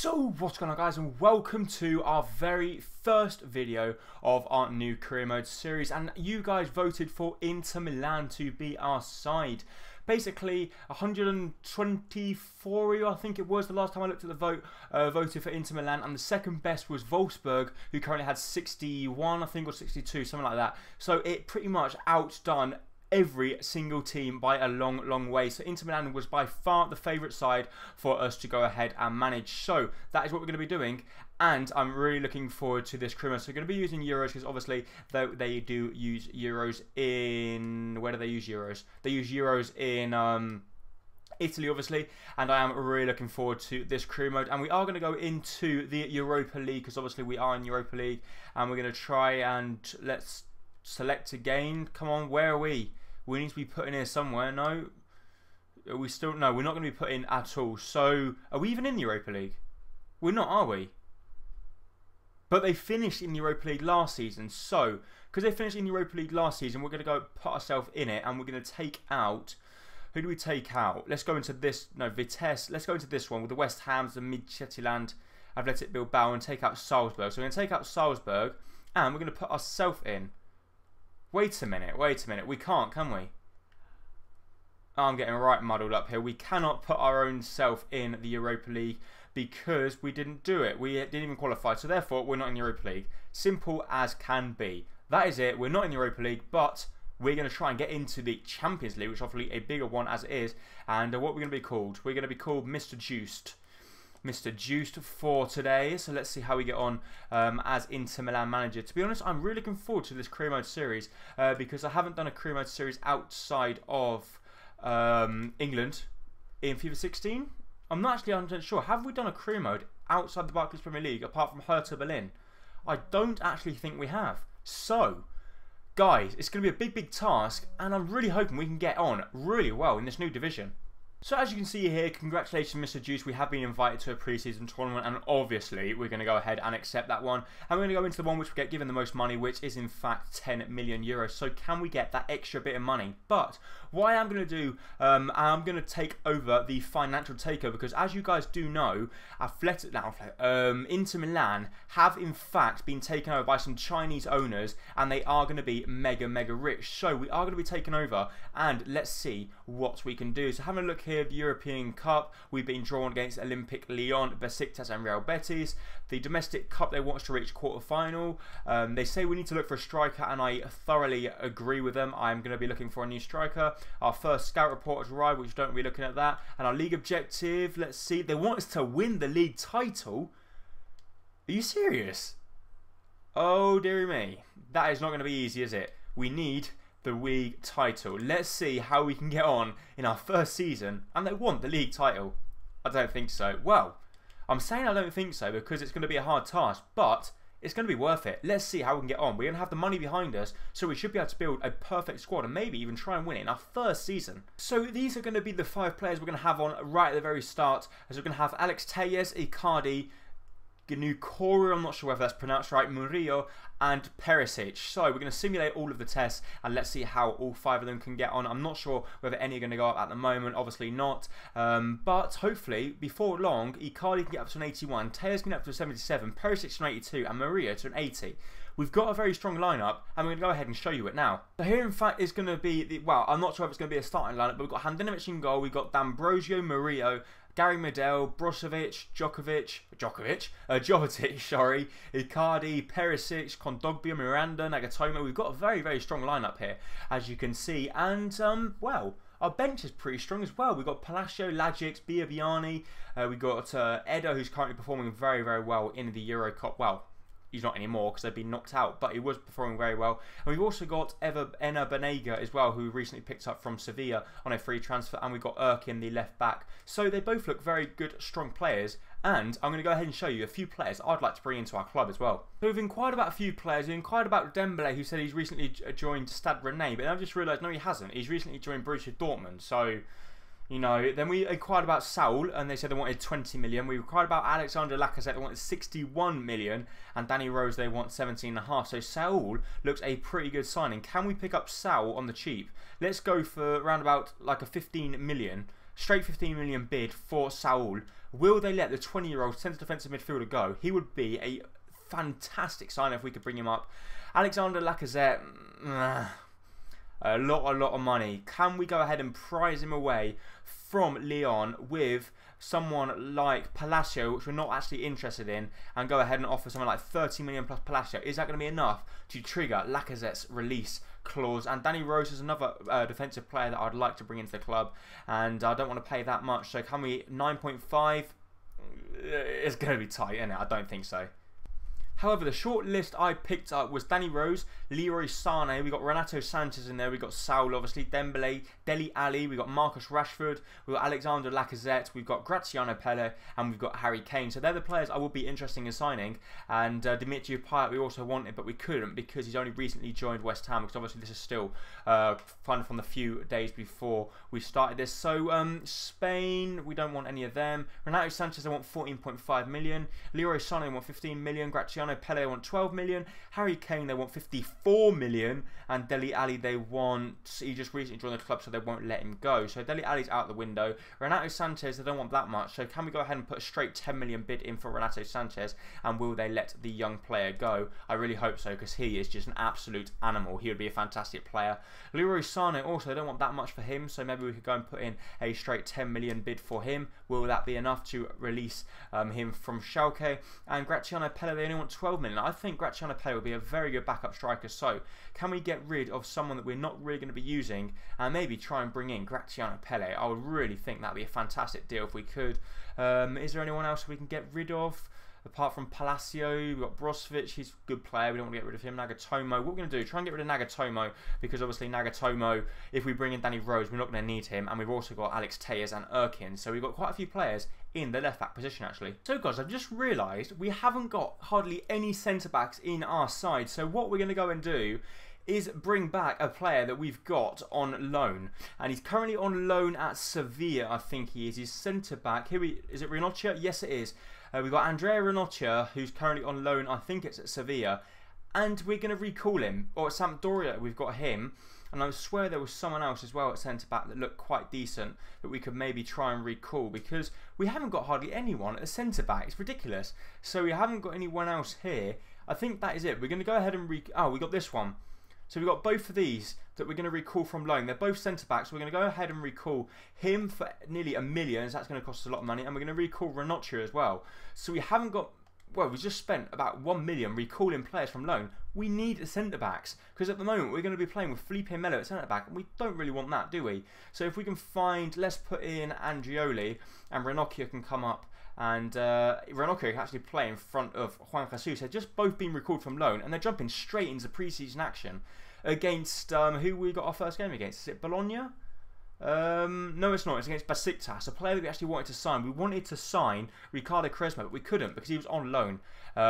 So what's going on, guys, and welcome to our very first video of our new career mode series. And you guys voted for Inter Milan to be our side. Basically 124, I think it was the last time I looked at the vote, voted for Inter Milan, and the second best was Wolfsburg, who currently had 61, I think, or 62, something like that. So it pretty much outdone every single team by a long way. So Inter Milan was by far the favourite side for us to go ahead and manage. So that is what we're going to be doing, and I'm really looking forward to this crew. So we're going to be using euros because obviously they do use euros in... Where do they use euros? They use euros in Italy, obviously, and I am really looking forward to this career mode. And we are going to go into the Europa League because obviously we are in Europa League, and we're going to try and let's select again. Come on, where are we? We need to be put in here somewhere. No, are we still? No, we're not going to be put in at all. So, are we even in the Europa League? We're not, are we? But they finished in the Europa League last season. So, because they finished in the Europa League last season, we're going to go put ourselves in it, and we're going to take out. Who do we take out? Let's go into this. No, Vitesse. Let's go into this one with the West Hams, the Midtjylland, Athletic Bilbao, and take out Salzburg. So we're going to take out Salzburg, and we're going to put ourselves in. Wait a minute, we can't, can we? I'm getting right muddled up here. We cannot put our own self in the Europa League because we didn't do it. We didn't even qualify, so therefore we're not in the Europa League. Simple as can be. That is it, we're not in the Europa League, but we're going to try and get into the Champions League, which is hopefully a bigger one as it is. And what we're going to be called? We're going to be called Mr. Juiced. Mr. Juiced for today. So let's see how we get on as Inter Milan manager. To be honest, I'm really looking forward to this career mode series because I haven't done a career mode series outside of England in FIFA 16. I'm not actually 100% sure. Have we done a career mode outside the Barclays Premier League apart from Hertha Berlin? I don't actually think we have. So, guys, it's going to be a big task, and I'm really hoping we can get on really well in this new division. So as you can see here, congratulations Mr. Juice, we have been invited to a pre-season tournament, and obviously we're going to go ahead and accept that one. And we're going to go into the one which we get given the most money, which is in fact 10 million euros. So can we get that extra bit of money? But what I am going to do, I'm going to take over the financial takeover, because as you guys do know, Inter Milan have in fact been taken over by some Chinese owners, and they are going to be mega rich. So we are going to be taken over, and let's see what we can do. So having a look here, the European Cup, we've been drawn against Olympic Lyon, Besiktas and Real Betis. The domestic cup, they want us to reach quarter-final. They say we need to look for a striker, and I thoroughly agree with them. I'm going to be looking for a new striker. Our first scout report has arrived, which don't be looking at that. And our league objective, let's see, they want us to win the league title. Are you serious? Oh dearie me, that is not going to be easy, is it? We need the league title. Let's see how we can get on in our first season, and they want the league title. I don't think so. Well, I'm saying I don't think so because it's going to be a hard task, but it's going to be worth it. Let's see how we can get on. We're going to have the money behind us, so we should be able to build a perfect squad and maybe even try and win it in our first season. So these are going to be the 5 players we're going to have on right at the very start, as we're going to have Alex Telles, Icardi, Gnukoro, I'm not sure whether that's pronounced right, Murillo, and Perisic. So we're going to simulate all of the tests, and let's see how all 5 of them can get on. I'm not sure whether any are going to go up at the moment, obviously not. But hopefully, before long, Icardi can get up to an 81, Telles can get up to a 77, Perisic to an 82, and Murillo to an 80. We've got a very strong lineup, and we're going to go ahead and show you it now. So here, in fact, is going to be, well, I'm not sure if it's going to be a starting lineup, but we've got Handanovic in goal, we've got D'Ambrosio, Murillo, Gary Medel, Brozovic, Jovetic, sorry, Icardi, Perisic, Kondogbia, Miranda, Nagatomo. We've got a very strong lineup here, as you can see, and well, our bench is pretty strong as well. We've got Palacio, Lagic, Biabiani, we've got Edo, who's currently performing very well in the Euro Cup. Well, he's not anymore because they've been knocked out, but he was performing very well. And we've also got Enner Banega as well, who recently picked up from Sevilla on a free transfer, and we've got Erkin, the left back. So they both look very good, strong players, and I'm going to go ahead and show you a few players I'd like to bring into our club as well. So we've inquired about a few players. We've inquired about Dembele, who said he's recently joined Stade Rennais, but I've just realised, no, he hasn't. He's recently joined Borussia Dortmund, so... You know, then we inquired about Saul, and they said they wanted 20 million. We inquired about Alexander Lacazette, they wanted 61 million. And Danny Rose, they want 17.5. So Saul looks a pretty good signing. Can we pick up Saul on the cheap? Let's go for around about like a 15 million. Straight 15 million bid for Saul. Will they let the 20-year-old centre defensive midfielder go? He would be a fantastic sign if we could bring him up. Alexander Lacazette, a lot of money. Can we go ahead and prize him away from Lyon with someone like Palacio, which we're not actually interested in, and go ahead and offer someone like 30 million plus Palacio? Is that going to be enough to trigger Lacazette's release clause? And Danny Rose is another defensive player that I'd like to bring into the club, and I don't want to pay that much. So can we 9.5? It's going to be tight, isn't it? I don't think so. However, the short list I picked up was Danny Rose, Leroy Sané, we got Renato Sanchez in there, we got Saul obviously, Dembele, Dele Alli, we got Marcus Rashford, we got Alexander Lacazette, we've got Graziano Pelle, and we've got Harry Kane. So they're the players I would be interested in signing. And Dimitri Payet we also wanted, but we couldn't because he's only recently joined West Ham, because obviously this is still fun from the few days before we started this. So Spain, we don't want any of them. Renato Sanchez, I want 14.5 million. Leroy Sané, I want 15 million. Graziano Pelle, they want 12 million. Harry Kane, they want 54 million. And Dele Alli, they want, he just recently joined the club, so they won't let him go. So Dele Alli's out the window. Renato Sanchez, they don't want that much. So can we go ahead and put a straight 10 million bid in for Renato Sanchez? And will they let the young player go? I really hope so, because he is just an absolute animal. He would be a fantastic player. Leroy Sané, also, they don't want that much for him. So maybe we could go and put in a straight 10 million bid for him. Will that be enough to release him from Schalke? And Graziano Pelle, they only want 12 million. I think Graziano Pelle would be a very good backup striker. So can we get rid of someone that we're not really going to be using and maybe try and bring in Graziano Pelle? I would really think that would be a fantastic deal if we could. Is there anyone else we can get rid of? Apart from Palacio, we've got Brozovic, he's a good player, we don't want to get rid of him. Nagatomo, what we're going to do, try and get rid of Nagatomo, because obviously Nagatomo, if we bring in Danny Rose, we're not going to need him, and we've also got Alex Telles and Erkin, so we've got quite a few players in the left back position actually. So guys, I've just realised we haven't got hardly any centre backs in our side, so what we're going to go and do is bring back a player that we've got on loan, and he's currently on loan at Sevilla. I think he is. He's centre back. Is it Ranocchia? Yes, it is. We've got Andrea Ranocchia, who's currently on loan. I think it's at Sevilla, and we're going to recall him. Or at Sampdoria, we've got him. And I swear there was someone else as well at centre back that looked quite decent that we could maybe try and recall, because we haven't got hardly anyone at the centre back. It's ridiculous. So we haven't got anyone else here. I think that is it. We're going to go ahead and oh, we got this one. So we've got both of these that we're going to recall from loan. They're both centre-backs. So we're going to go ahead and recall him for nearly $1 million. So that's going to cost us a lot of money. And we're going to recall Ranocchia as well. So we haven't got... Well, we just spent about $1 million recalling players from loan. We need the centre-backs. Because at the moment, we're going to be playing with Felipe Melo at centre-back. And we don't really want that, do we? So if we can find... Let's put in Andrioli. And Ranocchia can come up. And Ranocchia can actually play in front of Juan Jesus. They've just both been recalled from loan. And they're jumping straight into pre-season action. Against who we got our first game against? Is it Bologna? No, it's not. It's against Besiktas, a player that we actually wanted to sign. We wanted to sign Ricardo Quaresma, but we couldn't because he was on loan.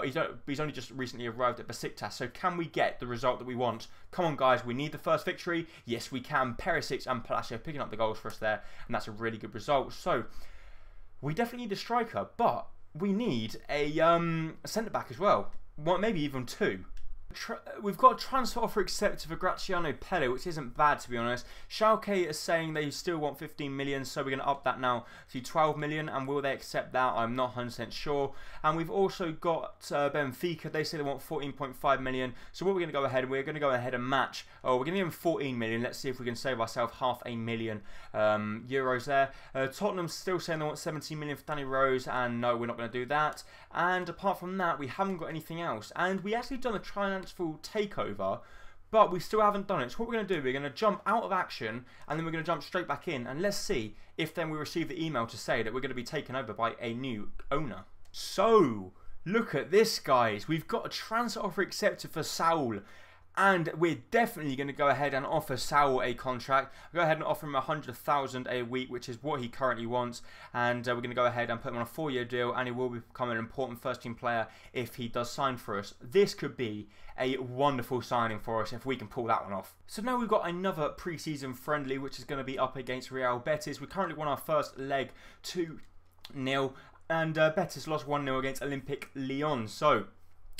He's only just recently arrived at Besiktas. So can we get the result that we want? Come on, guys. We need the first victory. Yes, we can. Perisic and Palacio picking up the goals for us there, and that's a really good result. So we definitely need a striker, but we need a centre-back as well. Maybe even two. We've got a transfer offer accepted for Graziano Pelle, which isn't bad to be honest. Schalke is saying they still want 15 million, so we're going to up that now to 12 million. And will they accept that? I'm not 100% sure. And we've also got Benfica. They say they want 14.5 million. So what we're going to go ahead, we're going to go ahead and match. Oh, we're going to give them 14 million. Let's see if we can save ourselves €500,000 euros there. Tottenham's still saying they want 17 million for Danny Rose, and no, we're not going to do that. And apart from that, we haven't got anything else. And we actually done a full takeover, but we still haven't done it. So what we're going to do, we're going to jump out of action and then we're going to jump straight back in, and let's see if then we receive the email to say that we're going to be taken over by a new owner. So look at this, guys. We've got a transfer offer accepted for Saul, and we're definitely going to go ahead and offer Saul a contract. Go ahead and offer him 100,000 a week, which is what he currently wants. And we're going to go ahead and put him on a 4-year deal, and he will become an important first-team player if he does sign for us. This could be a wonderful signing for us if we can pull that one off. So now we've got another pre-season friendly, which is going to be up against Real Betis. We currently won our first leg 2-0, and Betis lost 1-0 against Olympique Lyon. So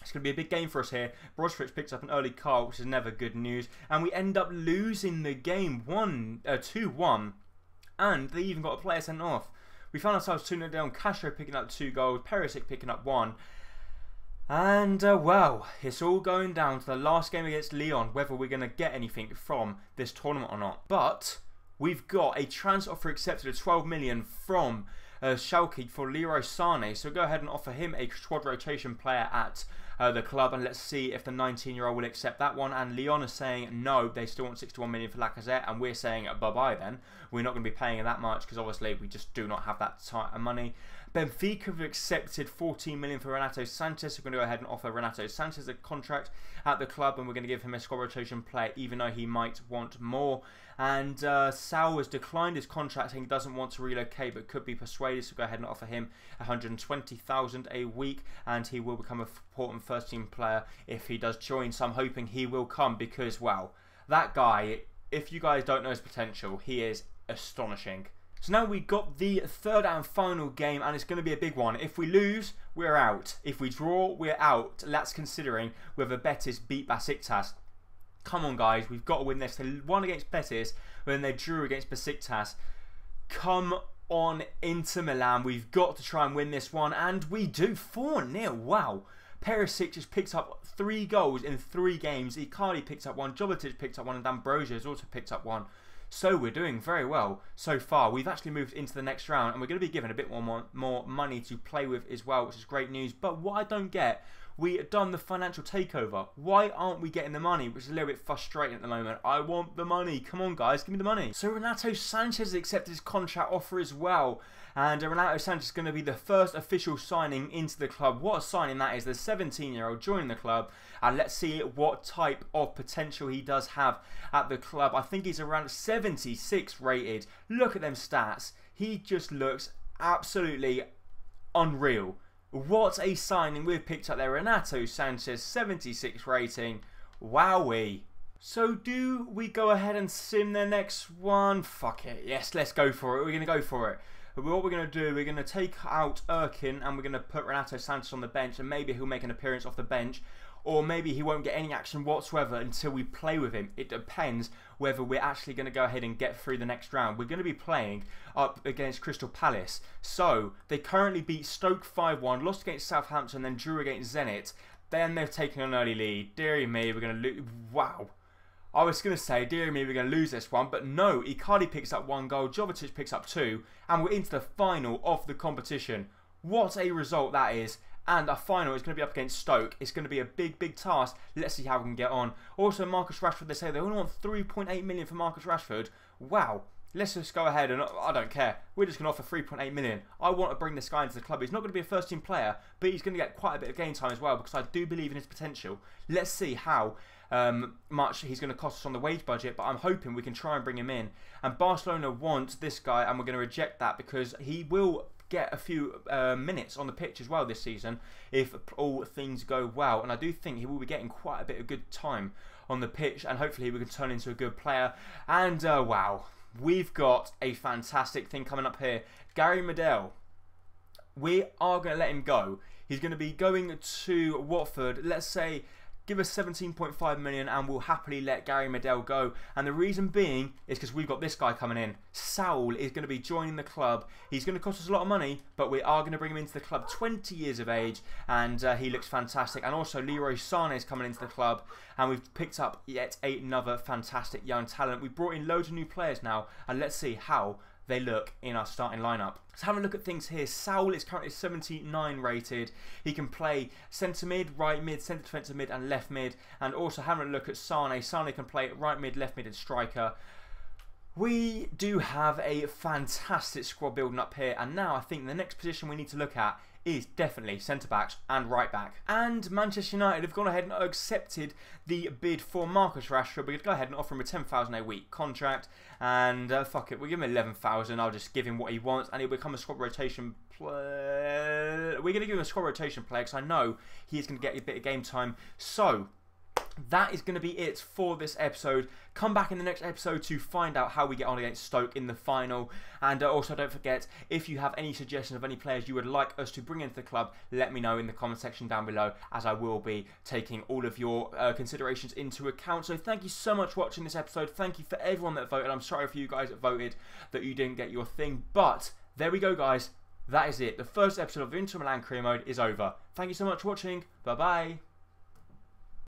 it's going to be a big game for us here. Brozovic picks up an early card, which is never good news. And we end up losing the game 2-1. And they even got a player sent off. We found ourselves 2-0 down, Castro picking up 2 goals, Perisic picking up 1. And, well, it's all going down to the last game against Lyon, whether we're going to get anything from this tournament or not. But we've got a transfer offer accepted of 12 million from Schalke for Leroy Sané. So go ahead and offer him a squad rotation player at the club, and let's see if the 19-year-old will accept that one. And Lyon is saying no, they still want 61 million for Lacazette, and we're saying bye-bye then. We're not going to be paying that much because obviously we just do not have that type of money. Benfica have accepted 14 million for Renato Sanchez. We're going to go ahead and offer Renato Sanchez a contract at the club, and we're going to give him a squad rotation player, even though he might want more. And Sal has declined his contract, saying he doesn't want to relocate but could be persuaded, so go ahead and offer him 120,000 a week, and he will become a important first team player if he does join. So I'm hoping he will come because, well, that guy, if you guys don't know his potential, he is astonishing. So now we got the third and final game, and it's going to be a big one. If we lose, we're out. If we draw, we're out. That's considering whether Betis beat Besiktas. Come on, guys. We've got to win this. They won against Betis, then they drew against Besiktas. Come on, Inter Milan. We've got to try and win this one, and we do. 4-0. Wow. Perisic just picked up 3 goals in 3 games. Icardi picked up 1. Jovetic picked up 1, and D'Ambrosio has also picked up 1. So we're doing very well so far. We've actually moved into the next round, and we're going to be given a bit more money to play with as well, which is great news. But what I don't get, we have done the financial takeover. Why aren't we getting the money? Which is a little bit frustrating at the moment. I want the money. Come on, guys, give me the money. So Renato Sanchez has accepted his contract offer as well. And Renato Sanchez is going to be the first official signing into the club. What a signing that is. The 17-year-old joining the club. And let's see what type of potential he does have at the club. I think he's around 76 rated. Look at them stats. He just looks absolutely unreal. What a signing we've picked up there. Renato Sanchez, 76 rating. Wowee. So do we go ahead and sim the next one? Fuck it. Yes, let's go for it. We're going to go for it. But what we're going to do, we're going to take out Erkin and we're going to put Renato Sanchez on the bench, and maybe he'll make an appearance off the bench, or maybe he won't get any action whatsoever until we play with him. It depends whether we're actually going to go ahead and get through the next round. We're going to be playing up against Crystal Palace. So they currently beat Stoke 5-1, lost against Southampton, then drew against Zenit. Then they've taken an early lead. Deary me, we're going to lose. Wow. I was going to say, dear me, we're going to lose this one, but no, Icardi picks up 1 goal, Jovetic picks up 2, and we're into the final of the competition. What a result that is. And our final is going to be up against Stoke. It's going to be a big, big task. Let's see how we can get on. Also, Marcus Rashford, they say they only want 3.8 million for Marcus Rashford. Wow. Let's just go ahead, and I don't care. We're just going to offer 3.8 million. I want to bring this guy into the club. He's not going to be a first team player, but he's going to get quite a bit of game time as well, because I do believe in his potential. Let's see how much he's going to cost us on the wage budget, but I'm hoping we can try and bring him in. And Barcelona want this guy, and we're going to reject that because he will get a few minutes on the pitch as well this season if all things go well, and I do think he will be getting quite a bit of good time on the pitch, and hopefully we can turn into a good player. And wow, we've got a fantastic thing coming up here. Gary Medel, we are going to let him go. He's going to be going to Watford. Let's say give us 17.5 million and we'll happily let Gary Medel go. And the reason being is because we've got this guy coming in. Saul is going to be joining the club. He's going to cost us a lot of money, but we are going to bring him into the club. 20 years of age, and he looks fantastic. And also Leroy Sané is coming into the club, and we've picked up yet another fantastic young talent. We've brought in loads of new players now, and let's see how they look in our starting lineup. So having a look at things here, Saul is currently 79 rated. He can play centre mid, right mid, centre defensive mid and left mid. And also having a look at Sané, Sané can play right mid, left mid and striker. We do have a fantastic squad building up here, and now I think the next position we need to look at is definitely centre-backs and right-back. And Manchester United have gone ahead and accepted the bid for Marcus Rashford. We're going to go ahead and offer him a 10,000 a week contract, and fuck it, we'll give him 11,000. I'll just give him what he wants, and he'll become a squad rotation player. We're going to give him a squad rotation player because I know he's going to get a bit of game time. So that is going to be it for this episode. Come back in the next episode to find out how we get on against Stoke in the final. And also don't forget, if you have any suggestions of any players you would like us to bring into the club, let me know in the comment section down below, as I will be taking all of your considerations into account. So thank you so much for watching this episode. Thank you for everyone that voted. I'm sorry for you guys that voted that you didn't get your thing, but there we go, guys. That is it. The first episode of Inter Milan Career Mode is over. Thank you so much for watching. Bye bye.